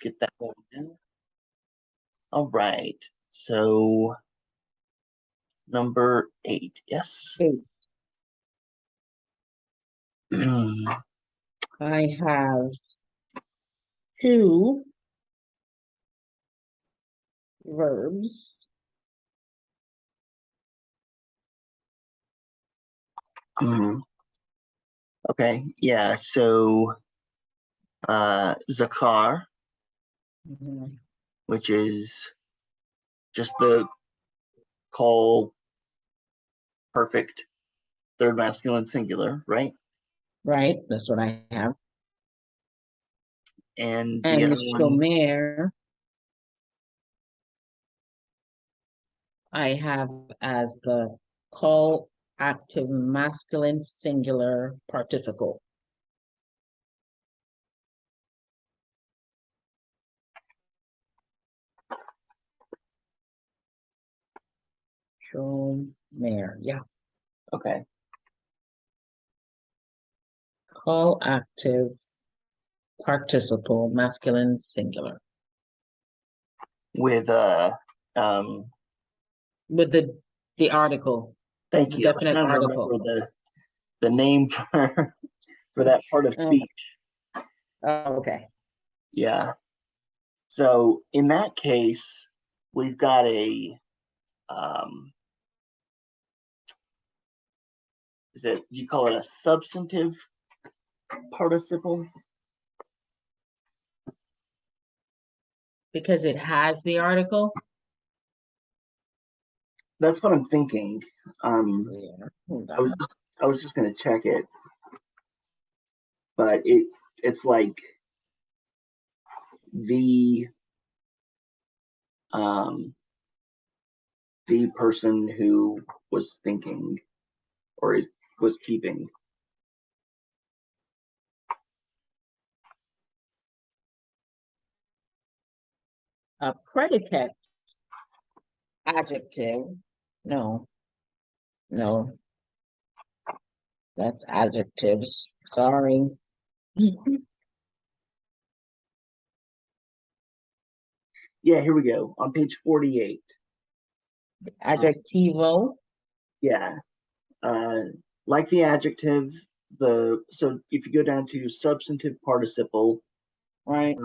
get that going now. All right. So number 8, yes. 8. I have 2 verbs. Okay, yeah, so Zakar, Mhm. which is just the call perfect third masculine singular, right? Right, that's what I have. And the And other one, Shomer, I have as the call active masculine singular participle. Shomer, yeah. okay, Call active participle masculine singular. with um With the article, thank the you. I was definite trying to article. remember the name for that part of Oh, speech. okay. Yeah. So in that case, we've got a is it, you call it a substantive participle? Because it has the article. That's what I'm thinking. Yeah, hold I was on. just, I was just gonna check it, but it's like the um the person who was thinking or was keeping. A predicate adjective. No, no, that's adjectives. Sorry. Yeah, here we go on page 48. Adjectivo. Yeah, uh, like the adjective, so if you go down to substantive participle, Right.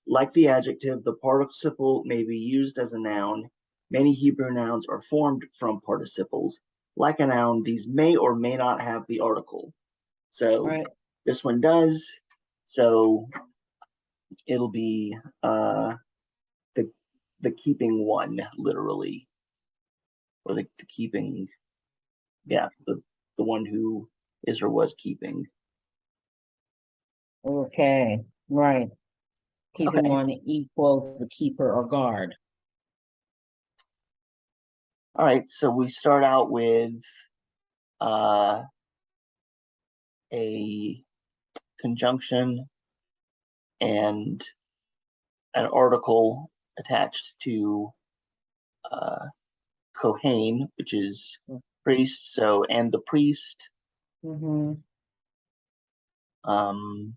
like the adjective, the participle may be used as a noun. Many Hebrew nouns are formed from participles. Like a noun, these may or may not have the article. So Right. this one does. So it'll be the the keeping one, literally, or the keeping, yeah, the one who is or was keeping. Okay. Right. Keeping Okay. one equals the keeper or guard. All right. So we start out with uh, a conjunction and an article attached to uh, Kohen, which is priest. So, and the priest, Mm-hmm. um,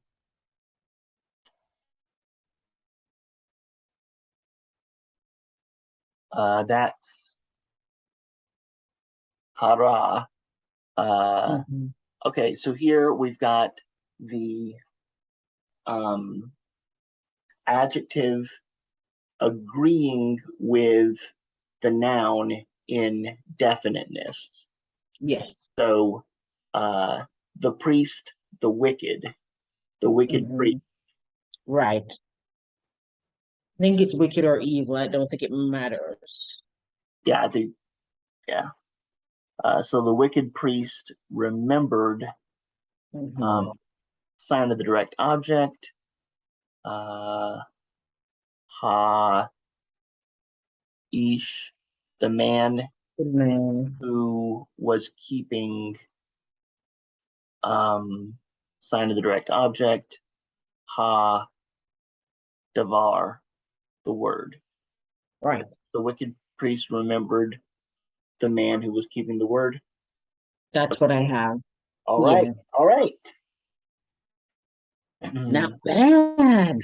that's hara. Mm-hmm. Okay, so here we've got the um, adjective agreeing with the noun in definiteness. Yes. So the priest, the wicked Mm-hmm. priest. Right. I think it's wicked or evil. I don't think it matters. Yeah, yeah. So the wicked priest remembered Mm-hmm. sign of the direct object. Uh, ha ish, the man Good man. who was keeping sign of the direct object. Ha davar, the word. Right. The wicked priest remembered the man who was keeping the word. That's what I have. All right, Yeah. all right. Not bad.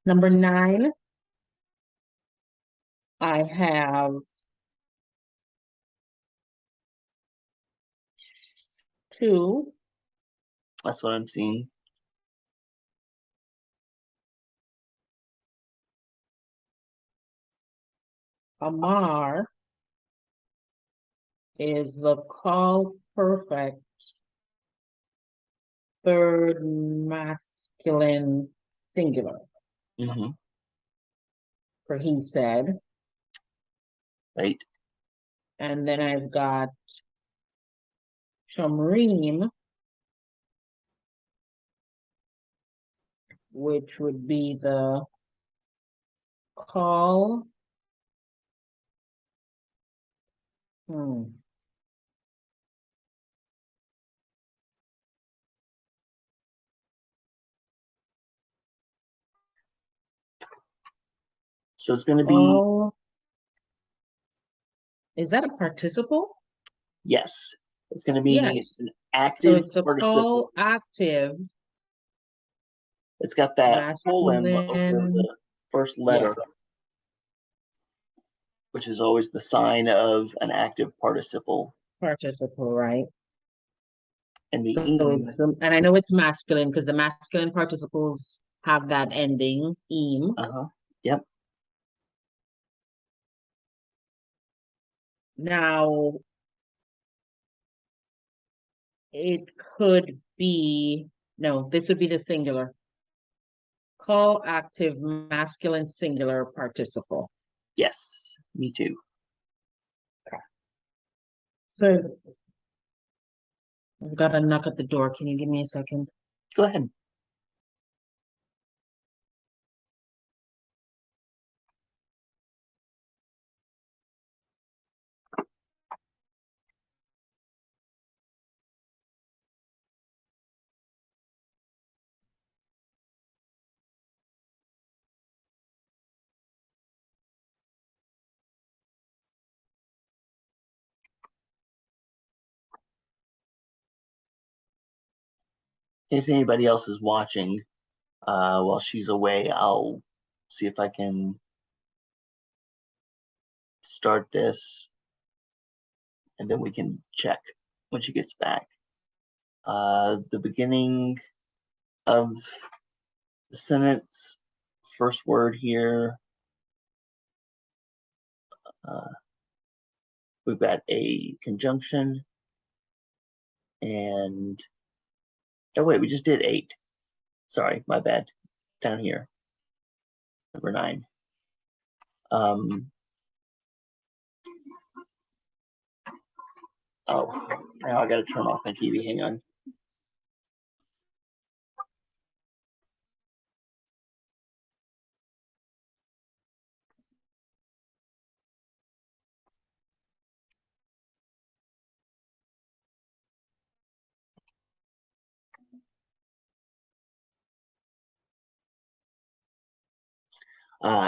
Number 9, I have two. That's what I'm seeing. Amar is the call perfect third masculine singular, Mm-hmm. for he said. Right. And then I've got Shamreem, which would be the call. Hmm. So it's going to be, Call. Is that a participle? yes, it's going to be Yes. an So active it's a participle. call active It's got that poem over masculine. the first letter, Yes, which is always the sign of an active participle. participle, right? And the So eam, it's and I know it's masculine because the masculine participles have that ending "eem." uh-huh, yep. Now it could be no, this would be the singular. Call active masculine singular participle. Yes, me too. So I've got a knock at the door. Can you give me a second? Go ahead. In case anybody else is watching while she's away, I'll see if I can start this and then we can check when she gets back. The beginning of the sentence, first word here, uh, we've got a conjunction and, oh wait, we just did 8. Sorry, my bad. Down here, number 9. Um, oh, now I gotta turn off my TV, hang on.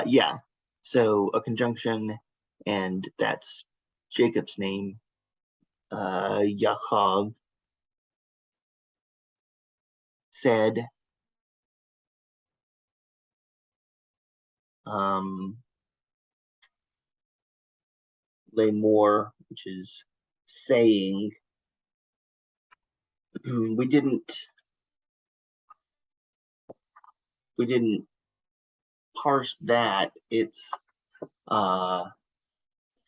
Yeah, so a conjunction, and that's Jacob's name, Yaakov said, um, Lamor, which is saying. we didn't we didn't parse that. It's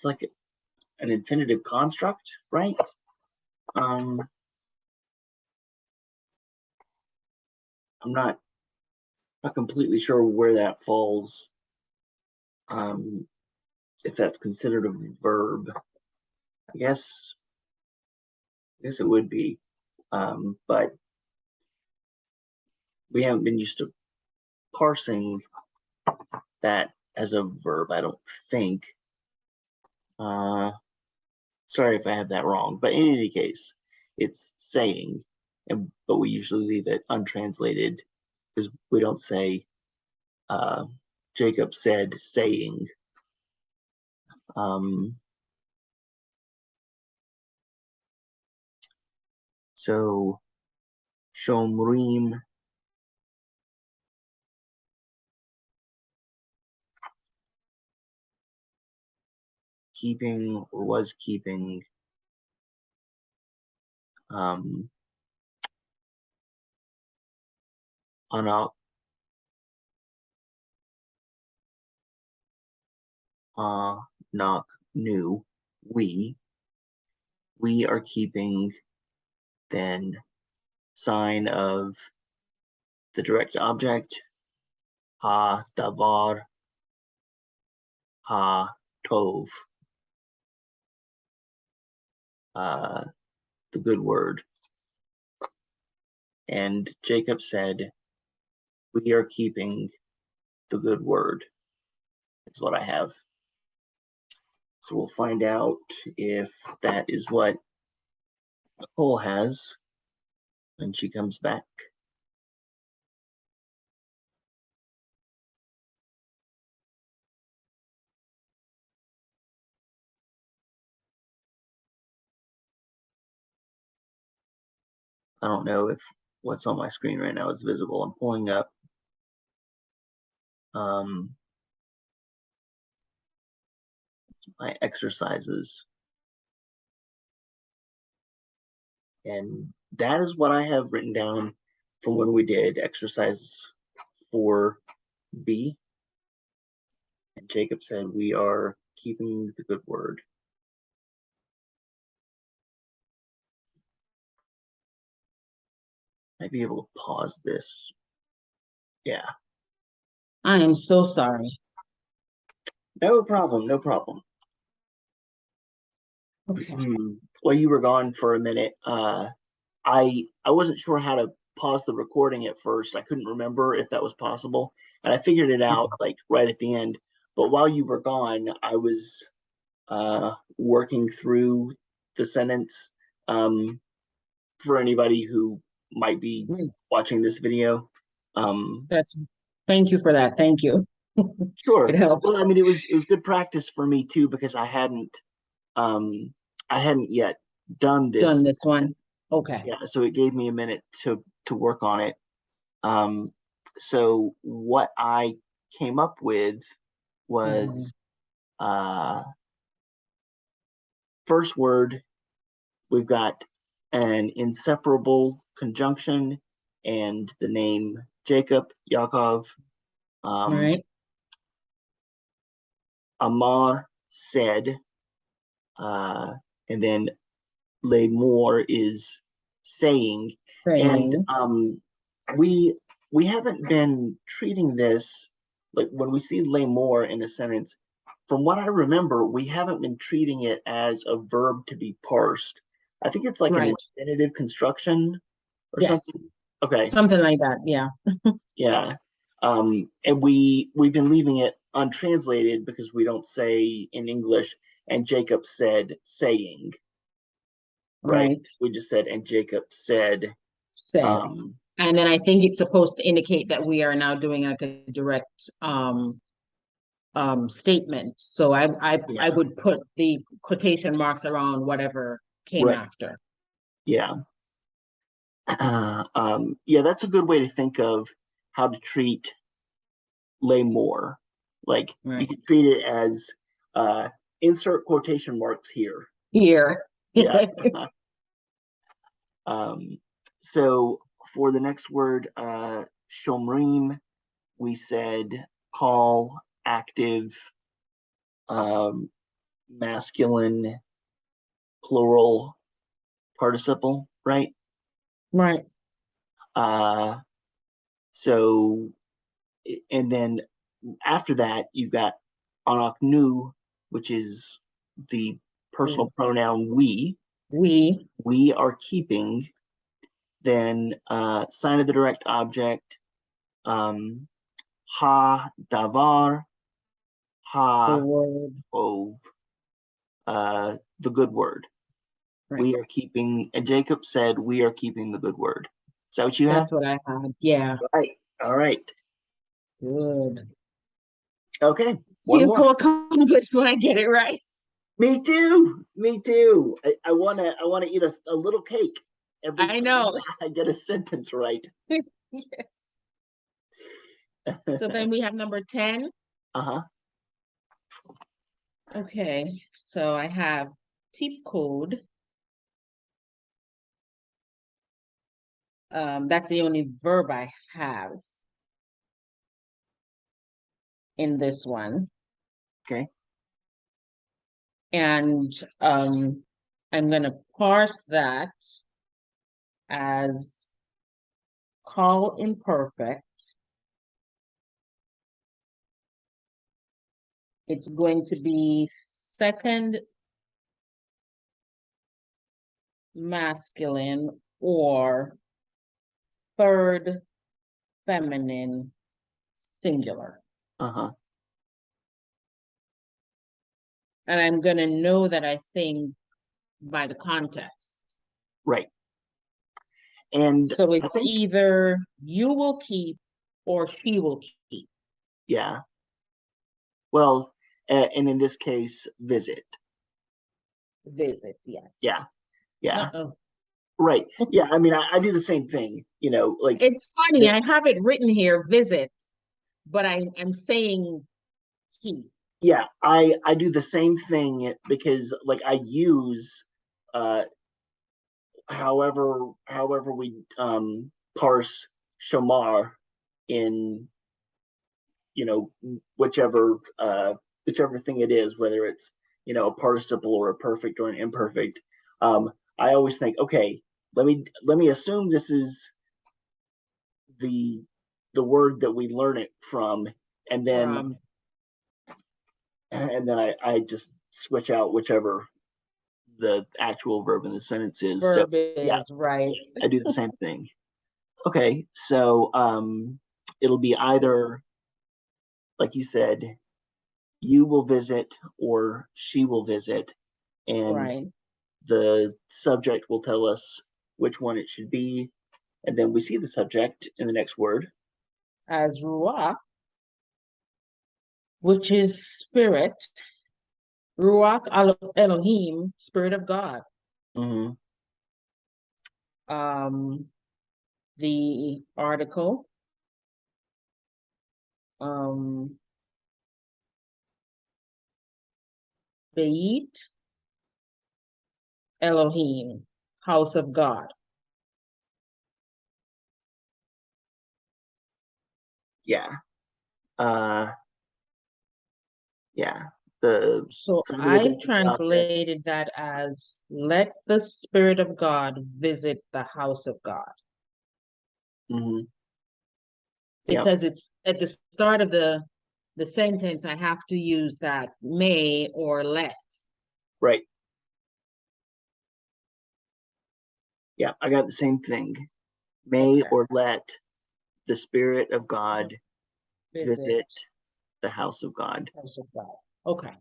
like an infinitive construct, right? Um, I'm not completely sure where that falls. Um, if that's considered a verb, I guess it would be. But we haven't been used to parsing that as a verb, I don't think. Uh, sorry if I have that wrong, but in any case, it's saying, but we usually leave it untranslated because we don't say uh, Jacob said saying. Um, so Shomrim keeping or was keeping Anak Knock new we are keeping then sign of the direct object ha davar ha tov, the good word. And Jacob said, we are keeping the good word, is what I have. So we'll find out if that is what Nicole has when she comes back. I don't know if what's on my screen right now is visible. I'm pulling up my exercises. And that is what I have written down from when we did exercise 4B. And Jacob said, we are keeping the good word. Might be able to pause this. Yeah. I am so sorry. No problem, no problem. Okay. While you were gone for a minute, I wasn't sure how to pause the recording at first. I couldn't remember if that was possible, and I figured it out like right at the end. But while you were gone, I was working through the sentence for anybody who might be watching this video. Thank you for that. Thank you. Sure. It helps. Well, I mean, it was good practice for me too, because I hadn't yet done this one. Okay. Yeah, so it gave me a minute to work on it. So what I came up with was first word, we've got an inseparable conjunction and the name Jacob, Yaakov. Right. Amar said, and then Lamor is saying. And we haven't been treating this like when we see Lamor in a sentence. From what I remember, we haven't been treating it as a verb to be parsed. I think it's like an infinitive construction or something. Okay. Something like that. Yeah. Yeah. And we've been leaving it untranslated because we don't say in English, and Jacob said saying. Right. We just said, and Jacob said. And then I think it's supposed to indicate that we are now doing like a direct statement. So I would put the quotation marks around whatever came after. Yeah. Yeah, that's a good way to think of how to treat lay more. Like you can treat it as insert quotation marks here. Here. Yeah. So for the next word, shomrim, we said call, active, masculine, plural participle, right? Right. So, and then after that, you've got anaknu, which is the personal pronoun we. We are keeping. Then sign of the direct object, ha davar, ha ov, the good word. Right. We are keeping, and Jacob said, we are keeping the good word. Is that what you have? That's what I had. Yeah. Right. All right. Good. Okay. Feel so accomplished when I get it right. Me too. Me too. I wanna eat a little cake every time I get a sentence right. Yes. So then we have number 10. Okay, so I have tip code. That's the only verb I have in this one. Okay. And I'm going to parse that as call imperfect. It's going to be second masculine or third feminine singular. Uh-huh. And I'm going to know that I think by the context. Right. And So I it's think, either you will keep or she will keep. yeah. Well, and in this case, visit. Visit, yes. Yeah. Yeah. Uh-oh. Right. Yeah. I mean, I do the same thing, like It's funny, the, I have it written here, visit, but I'm saying keep. yeah, I do the same thing because like I use uh however we parse shamar in whichever whichever thing it is, whether it's a participle or a perfect or an imperfect. I always think, okay, let me assume this is the the word that we learn it from, and then From I just switch out whichever the actual verb in the sentence is. So verb yeah, is right. I do the same thing. Okay, so it'll be either, like you said, you will visit or she will visit, and Right. the subject will tell us which one it should be, and then we see the subject in the next word. As ruach, which is spirit. Ruach Elohim, spirit of God. Mm-hmm. Um, the article, um, Beit Elohim, house of God. Yeah. Uh, yeah. The So subject I will be the object. translated that as let the spirit of God visit the house of God. Mm-hmm. Yeah. Because it's at the start of the sentence, I have to use that may or let. Right. Yeah. I got the same thing. May Okay. or let the Spirit of God Visit visit the house of God. house of God. Okay.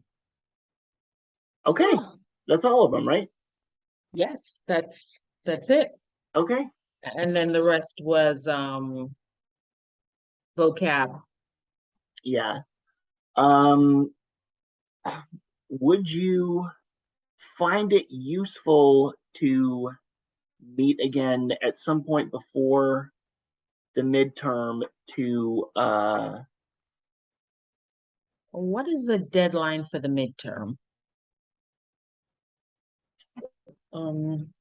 Okay. Oh, That's all of them, right? yes, that's it. Okay. And then the rest was vocab. Yeah. Um, would you find it useful to meet again at some point before the midterm to What is the deadline for the midterm?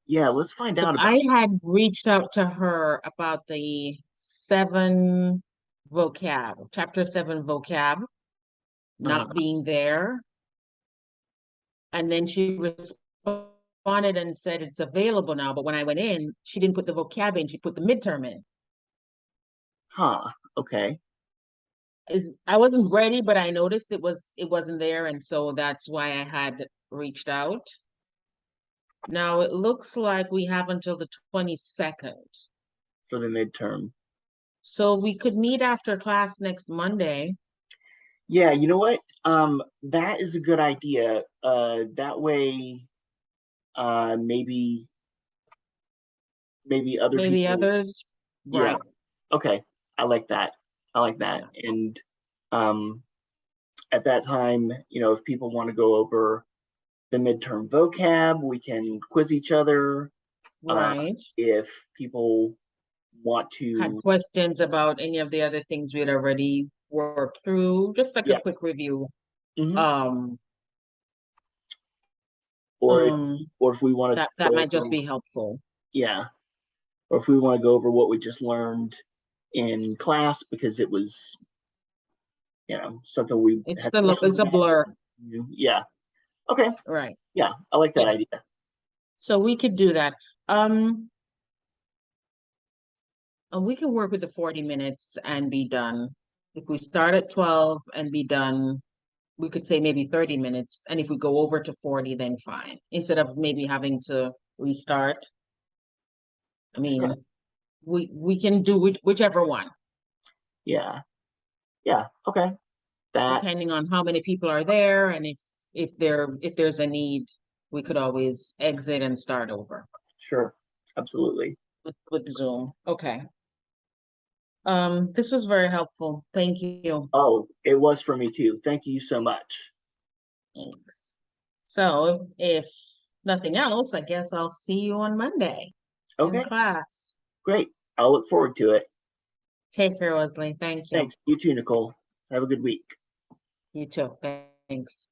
yeah, let's find So out about I had reached out to her about the seven vocab, chapter seven vocab not being there. And then she responded and said it's available now. But when I went in, she didn't put the vocab in, she put the midterm in. okay. I wasn't ready, but I noticed it wasn't there, and so that's why I had reached out. Now it looks like we have until the 22nd. For the midterm. So we could meet after class next Monday. Yeah, you know what? That is a good idea. That way, maybe other Maybe people. others. Yeah. Right. Okay. I like that. I like that. Yeah. And um, at that time, if people want to go over the midterm vocab, we can quiz each other. Uh, Right. if people want Had to, questions about any of the other things we had already worked through, just like a yeah. quick review. Hmm. Um, or if we want to that go might just over, be helpful. yeah, or if we want to go over what we just learned in class because it was, something we It's had it's questions a about. blur, Yeah. Okay. right? Yeah, I like that Yeah. idea. So we could do that. We can work with the 40 minutes and be done. If we start at 12 and be done, we could say maybe 30 minutes. And if we go over to 40, then fine. Instead of maybe having to restart. I Sure. mean, we can do whichever one, Yeah. Yeah. Okay. That, depending on how many people are there, and if there's a need, we could always exit and start over sure. Absolutely. with Zoom. Okay. This was very helpful. Thank you. Oh, it was for me too. Thank you so much. Thanks. So if nothing else, I guess I'll see you on Monday in Okay, class. great. I'll look forward to it. Take care, Wesley. Thank you. Thanks. You too, Nicole. Have a good week. You too. Thanks.